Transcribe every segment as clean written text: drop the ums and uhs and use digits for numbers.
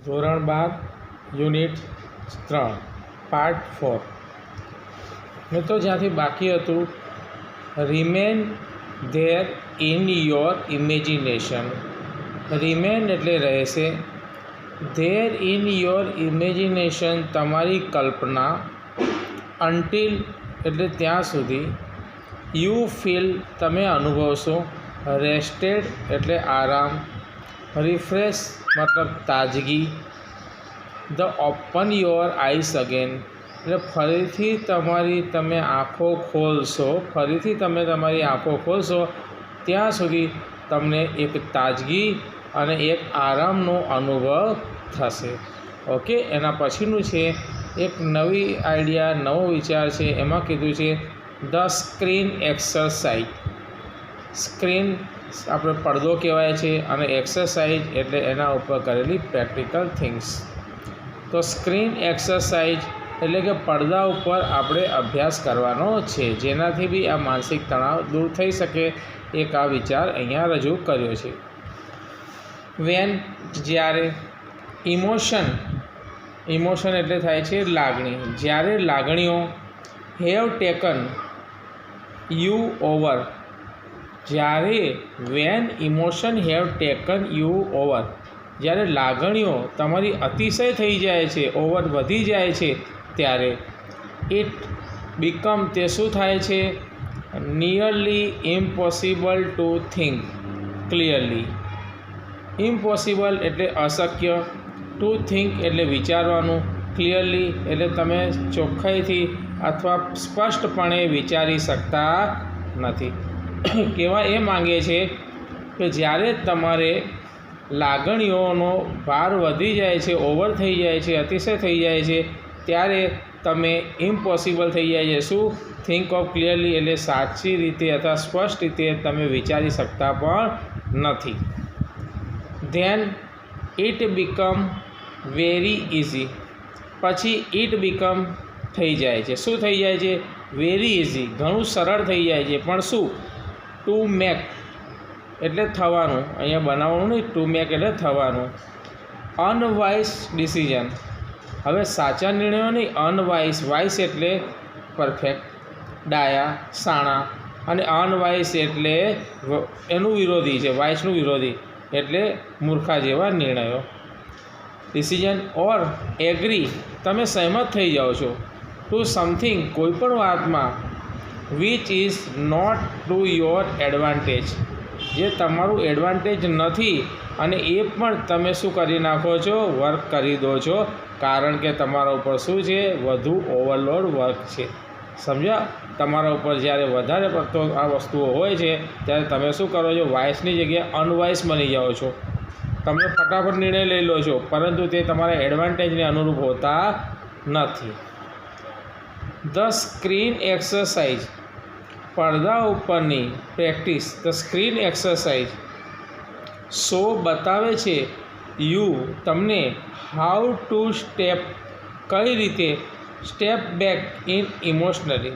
ધોરણ 12 unit 3 part 4 મિત્રો જ્યાંથી બાકી હતું remain there in your imagination. Remain એટલે રહેશે, ધેર ઇન યોર ઇમેજિનેશન તમારી કલ્પના, અન્ટિલ એટલે ત્યાં સુધી, યુ ફીલ તમે અનુભવશો, રેસ્ટેડ એટલે આરામ, રિફ્રેશ મતલબ તાજગી, the open your eyes again એટલે ફરીથી તમે આંખો ખોલશો, ફરીથી તમે તમારી આંખો ખોલશો ત્યાં સુધી તમને એક તાજગી અને એક આરામનો અનુભવ થશે. ઓકે, એના પછીનું છે એક નવી આઈડિયા, નવો વિચાર છે. એમાં કીધું છે ધ સ્ક્રીન એક્સરસાઇઝ. સ્ક્રીન આપણે પડદો કહેવાય છે અને એક્સરસાઇઝ એટલે એના ઉપર કરેલી પ્રેક્ટિકલ થિંગ્સ. તો સ્ક્રીન એક્સરસાઇઝ એટલે કે પડદા ઉપર આપણે અભ્યાસ કરવાનો છે, જેનાથી બી આ માનસિક તણાવ દૂર થઈ શકે. એક આ વિચાર અહીંયા રજૂ કર્યો છે. વેન જ્યારે, ઇમોશન એટલે થાય છે લાગણી. જ્યારે લાગણીઓ હેવ ટેકન યુ ઓવર, જ્યારે when emotion have taken you over, જ્યારે લાગણીઓ તમારી અતિશય થઈ જાય છે, ઓવર વધી જાય છે, ત્યારે ઇટ બીકમ તે શું થાય છે, nearly impossible two think clearly. Impossible એટલે અશક્ય, ટુ થિંક એટલે વિચારવાનું, ક્લિયરલી એટલે તમે ચોખ્ખાઈથી અથવા સ્પષ્ટપણે વિચારી શકતા નથી. કહેવા એ માંગે છે કે જ્યારે તમારે લાગણીઓનો ભાર વધી જાય છે, ઓવર થઈ જાય છે, અતિશય થઈ જાય છે, ત્યારે તમે ઇમ્પોસિબલ થઈ જાય છે. શું? થિંક ઓફ ક્લિયરલી એટલે સાચી રીતે અથવા સ્પષ્ટ રીતે તમે વિચારી શકતા પણ નથી. Then it become very easy. પછી ઇટ બીકમ થઈ જાય છે. શું થઈ જાય છે? વેરી ઇઝી, ઘણું સરળ થઈ જાય છે. પણ શું? ટુ મેક એટલે થવાનું, અહીંયા બનાવવાનું નહીં, ટુ મેક એટલે થવાનું. અનવાઇઝ ડિસિઝન, હવે સાચા નિર્ણયો નહીં, અનવાઇઝ. વાઇઝ એટલે પરફેક્ટ, ડાયા, સાણા, અને અનવાઇઝ એટલે એનું વિરોધી છે, વાઇઝનું વિરોધી એટલે મૂર્ખા જેવા નિર્ણયો. ડિસિઝન ઓર એગ્રી, તમે સહેમત થઈ જાઓ છો, ટુ સમથિંગ કોઈ પણ વાતમાં, which is not to your advantage, જે તમારું એડવાન્ટેજ નથી, અને એ પણ તમે શું કરી નાખો છો, વર્ક કરી દો છો, કારણ કે તમારા ઉપર શું છે, વધુ ઓવરલોડ વર્ક છે. સમજ્યા? તમારા ઉપર જ્યારે વધારે પડતો આ વસ્તુઓ હોય છે ત્યારે તમે શું કરો છો, વાઇસની જગ્યાએ અનવાઇસ બની જાઓ છો. તમે ફટાફટ નિર્ણય લઈ લો છો, પરંતુ તે તમારા એડવાન્ટેજને અનુરૂપ હોતા નથી. ધ સ્ક્રીન એક્સરસાઇઝ, પડદા ઉપરની practice. The screen exercise show બતાવે છે યુ તમને, હાઉ ટુ સ્ટેપ કઈ રીતે, સ્ટેપ બેક ઇન ઇમોશનલી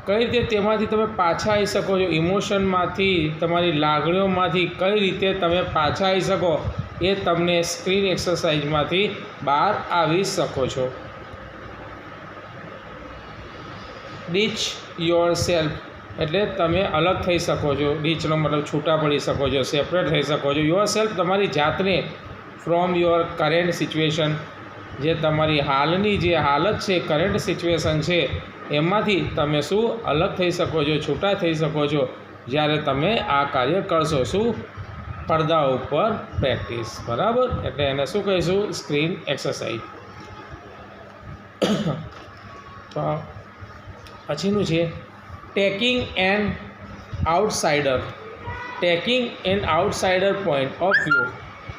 કઈ રીતે તેમાંથી તમે પાછા આવી શકો છો, ઇમોશનમાંથી, તમારી લાગણીઓમાંથી કઈ રીતે તમે પાછા આવી શકો, એ તમને સ્ક્રીન એક્સરસાઇઝમાંથી બહાર આવી શકો છો. ડીચ યોર સેલ્ફ એટલે તમે અલગ થઈ શકો છો. ડીચનો મતલબ છૂટા પડી શકો છો, સેપરેટ થઈ શકો છો. યોર સેલ્ફ તમારી જાતને, ફ્રોમ યોર કરંટ સિચ્યુએશન જે તમારી હાલની જે હાલત છે, કરંટ સિચ્યુએશન છે, એમાંથી તમે શું અલગ થઈ શકો છો, છૂટા થઈ શકો છો જ્યારે તમે આ કાર્ય કરશો. શું? પડદા ઉપર પ્રેક્ટિસ. બરાબર, એટલે એને શું કહીશું, સ્ક્રીન એક્સરસાઇઝ. તો પછીનું છે taking an outsider. Taking an outsider point of view.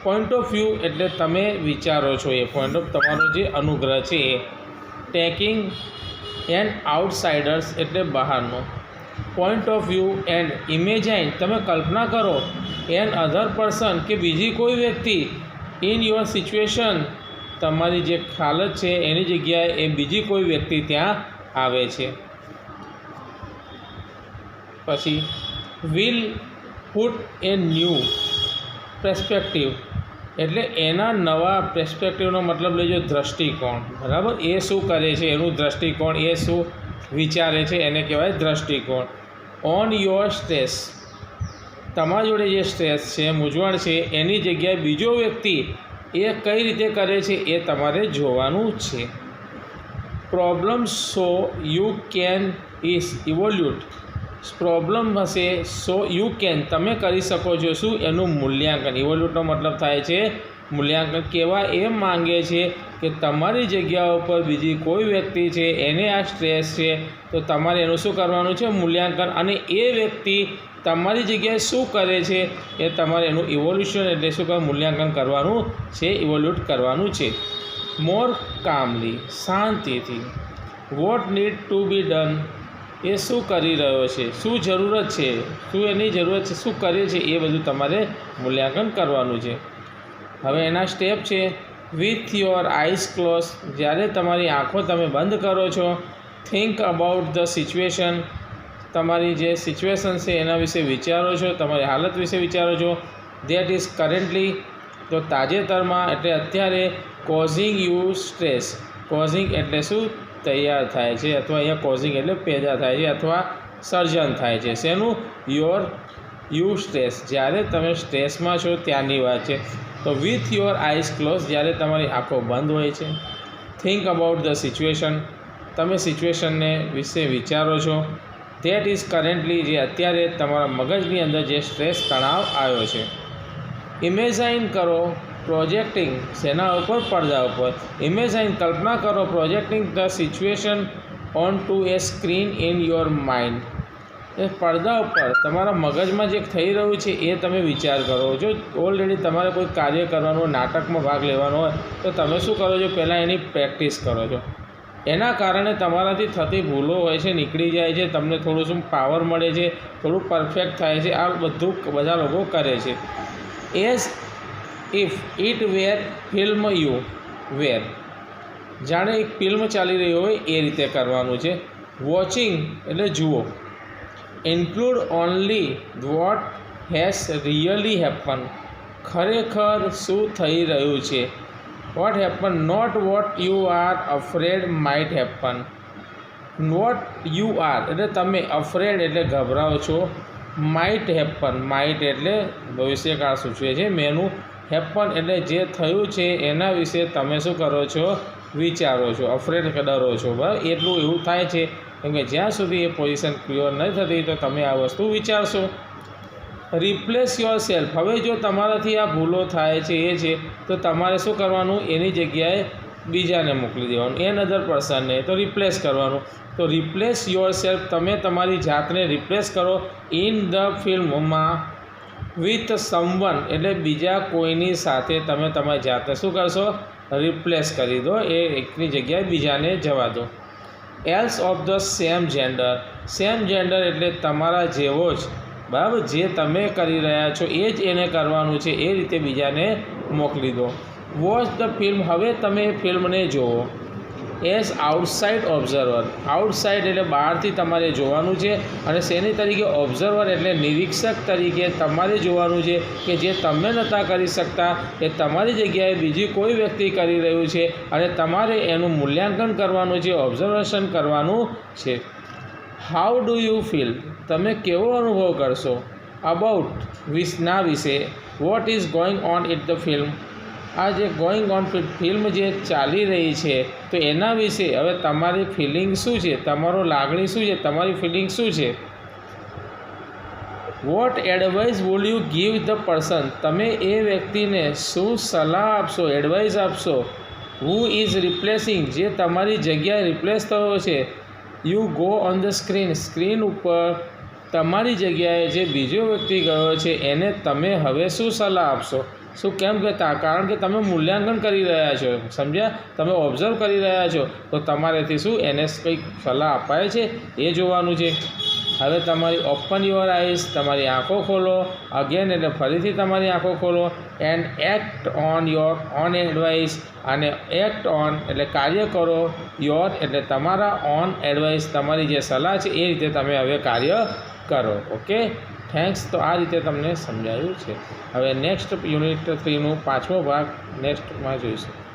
Point of view એટલે તમે વિચારો છો, એ પોઈન્ટ ઓફ તમારો જે અનુગ્રહ છે એ. ટેકિંગ એન્ડ આઉટસાઇડર્સ એટલે બહારનો પોઈન્ટ ઓફ વ્યૂ. એન્ડ ઇમેજાઇન તમે કલ્પના કરો, એન અધર પર્સન કે બીજી કોઈ વ્યક્તિ, ઇન યોર સિચ્યુએશન તમારી જે હાલત છે એની જગ્યાએ એ બીજી કોઈ વ્યક્તિ ત્યાં આવે છે. પછી will put A new perspective એટલે એના નવા પર્સપેક્ટિવનો મતલબ લેજો દ્રષ્ટિકોણ, બરાબર. એ શું કરે છે એનું દ્રષ્ટિકોણ, એ શું વિચારે છે એને કહેવાય દ્રષ્ટિકોણ. ઓન યોર સ્ટ્રેસ, તમારી જોડે જે સ્ટ્રેસ છે, મૂંઝવણ છે, એની જગ્યાએ બીજો વ્યક્તિ એ કઈ રીતે કરે છે એ તમારે જોવાનું છે. Problem so you can is evolute, problem હશે સો યુ કેન, તમે કરી શકો છો શું એનું મૂલ્યાંકન. ઇવોલ્યુટનો મતલબ થાય છે મૂલ્યાંકન. કહેવા એમ માંગે છે કે તમારી જગ્યા ઉપર બીજી કોઈ વ્યક્તિ છે એને આ સ્ટ્રેસ છે, તો તમારે એનું શું કરવાનું છે મૂલ્યાંકન, અને એ વ્યક્તિ તમારી જગ્યાએ શું કરે છે એ તમારે એનું ઇવોલ્યુશન એટલે શું કહે મૂલ્યાંકન કરવાનું છે, ઇવોલ્યુટ કરવાનું છે. મોર કામલી, શાંતિથી. What need to be done, એ શું કરી રહ્યો છે, શું જરૂરત છે, શું એની જરૂરત છે, શું કરે છે, એ બધું તમારે મૂલ્યાંકન કરવાનું છે. હવે એના સ્ટેપ છે. વિથ યોર આઈઝ ક્લોઝ, જ્યારે તમારી આંખો તમે બંધ કરો છો. થિંક અબાઉટ ધ સિચ્યુએશન, તમારી જે સિચ્યુએશન છે એના વિશે વિચારો છો, તમારી હાલત વિશે વિચારો છો. ધેટ ઇઝ કરન્ટલી, તો તાજેતરમાં એટલે અત્યારે. કોઝિંગ યુ સ્ટ્રેસ, કોઝિંગ એટલે શું તૈયાર થાય છે, અથવા અહીંયા કોઝિંગ એટલે પેદા થાય છે અથવા સર્જન થાય છે. શેનું? યુ સ્ટ્રેસ, જ્યારે તમે સ્ટ્રેસમાં છો ત્યાંની વાત છે. તો વિથ યોર આઈઝ ક્લોઝ, જ્યારે તમારી આંખો બંધ હોય છે. થિંક અબાઉટ ધ સિચ્યુએશન, તમે સિચ્યુએશનને વિશે વિચારો છો. ધેટ ઇઝ કરન્ટલી, જે અત્યારે તમારા મગજની અંદર જે સ્ટ્રેસ તણાવ આવ્યો છે. ઇમેજાઇન કરો, પ્રોજેક્ટિંગ, શેના ઉપર? પડદા ઉપર. ઇમેજાઇન, કલ્પના કરો, projecting the situation on to a screen in your mind, એ પડદા ઉપર તમારા મગજમાં જે થઈ રહ્યું છે એ તમે વિચાર કરો. જો ઓલરેડી તમારે કોઈ કાર્ય કરવાનું, નાટકમાં ભાગ લેવાનો હોય તો તમે શું કરો છો, પહેલાં એની પ્રેક્ટિસ કરો છો. એના કારણે તમારાથી થતી ભૂલો હોય છે નીકળી જાય છે, તમને થોડું શું પાવર મળે છે, થોડું પરફેક્ટ થાય છે. આ બધું બધા લોકો કરે છે. As if it were film you were, જાણે એક ફિલ્મ ચાલી રહી હોય એ રીતે કરવાનું છે. વોચિંગ એટલે જુઓ. Include only what has really happen, ખરેખર શું થઈ રહ્યું છે. What happen, not what you are afraid might happen. What you are એટલે તમે, અફ્રેડ એટલે ગભરાઓ છો, માઇટ હેપન, માઇટ એટલે ભવિષ્યકાળ સૂચવે છે મેનું, હેપન એટલે જે થયું છે એના વિશે તમે શું કરો છો, વિચારો છો. અફ્રેડ ડરો છો, બરાબર. એટલું એવું થાય છે કેમ કે જ્યાં સુધી એ પોઝિશન ક્લિયર નહીં થતી તો તમે આ વસ્તુ વિચારશો. રિપ્લેસ યોર સેલ્ફ, હવે જો તમારાથી આ ભૂલો થાય છે એ છે તો તમારે શું કરવાનું, એની જગ્યાએ બીજાને મોકલી દેવાનું, એ અધર પર્સનને, તો રિપ્લેસ કરવાનું. તો રિપ્લેસ યોર સેલ્ફ, તમે તમારી જાતને રિપ્લેસ કરો ઇન ધ ફિલ્મમાં વિથ સમવન એટલે બીજા કોઈની સાથે તમે તમારી જાતને શું કરશો, રિપ્લેસ કરી દો, એ એકની જગ્યાએ બીજાને જવા દો. Else of the same gender, same gender એટલે તમારા જેવો જ, બરાબર, જે તમે કરી રહ્યા છો એ જ એને કરવાનું છે, એ રીતે બીજાને મોકલી દો. વોચ ધ ફિલ્મ, હવે તમે ફિલ્મને જુઓ. એઝ આઉટસાઇડ ઓબ્ઝર્વર, આઉટસાઇડ એટલે બહારથી તમારે જોવાનું છે, અને શેની તરીકે? ઓબ્ઝર્વર એટલે નિરીક્ષક તરીકે તમારે જોવાનું છે કે જે તમે નહોતા કરી શકતા એ તમારી જગ્યાએ બીજી કોઈ વ્યક્તિ કરી રહ્યું છે, અને તમારે એનું મૂલ્યાંકન કરવાનું છે, ઓબ્ઝર્વેશન કરવાનું છે. હાઉ ડુ યુ ફીલ, તમે કેવો અનુભવ કરશો? અબાઉટ, વિશના વિશે. What is going on it the film, આ જે ગોઈંગ ઓન ફિલ્મ જે ચાલી રહી છે તો એના વિશે હવે તમારી ફિલિંગ શું છે, તમારો લાગણી શું છે, તમારી ફિલિંગ શું છે. What advice would you give the person, તમે એ વ્યક્તિને શું સલાહ આપશો, એડવાઇસ આપશો. હુ ઇઝ રિપ્લેસિંગ, જે તમારી જગ્યાએ રિપ્લેસ થયો છે. You go on the screen, screen ઉપર તમારી જગ્યાએ જે બીજો વ્યક્તિ ગયો છે એને તમે હવે શું સલાહ આપશો. શું કેમ કહેતા? કારણ કે તમે મૂલ્યાંકન કરી રહ્યા છો, સમજ્યા, તમે ઓબ્ઝર્વ કરી રહ્યા છો, તો તમારેથી શું એને કંઈક સલાહ અપાય છે એ જોવાનું છે. હવે તમારી ઓપન યોર આઈઝ, તમારી આંખો ખોલો. અગેન એટલે ફરીથી તમારી આંખો ખોલો. And act on your own advice, અને એક્ટ ઓન એટલે કાર્ય કરો. યોર એટલે તમારા, ઓન એડવાઇસ તમારી જે સલાહ છે એ રીતે તમે હવે કાર્ય કરો. Okay, thanks. તો આ રીતે તમને સમજાયું છે. હવે નેક્સ્ટ યુનિટ 3નું 5મો ભાગ નેક્સ્ટમાં જોઈશું.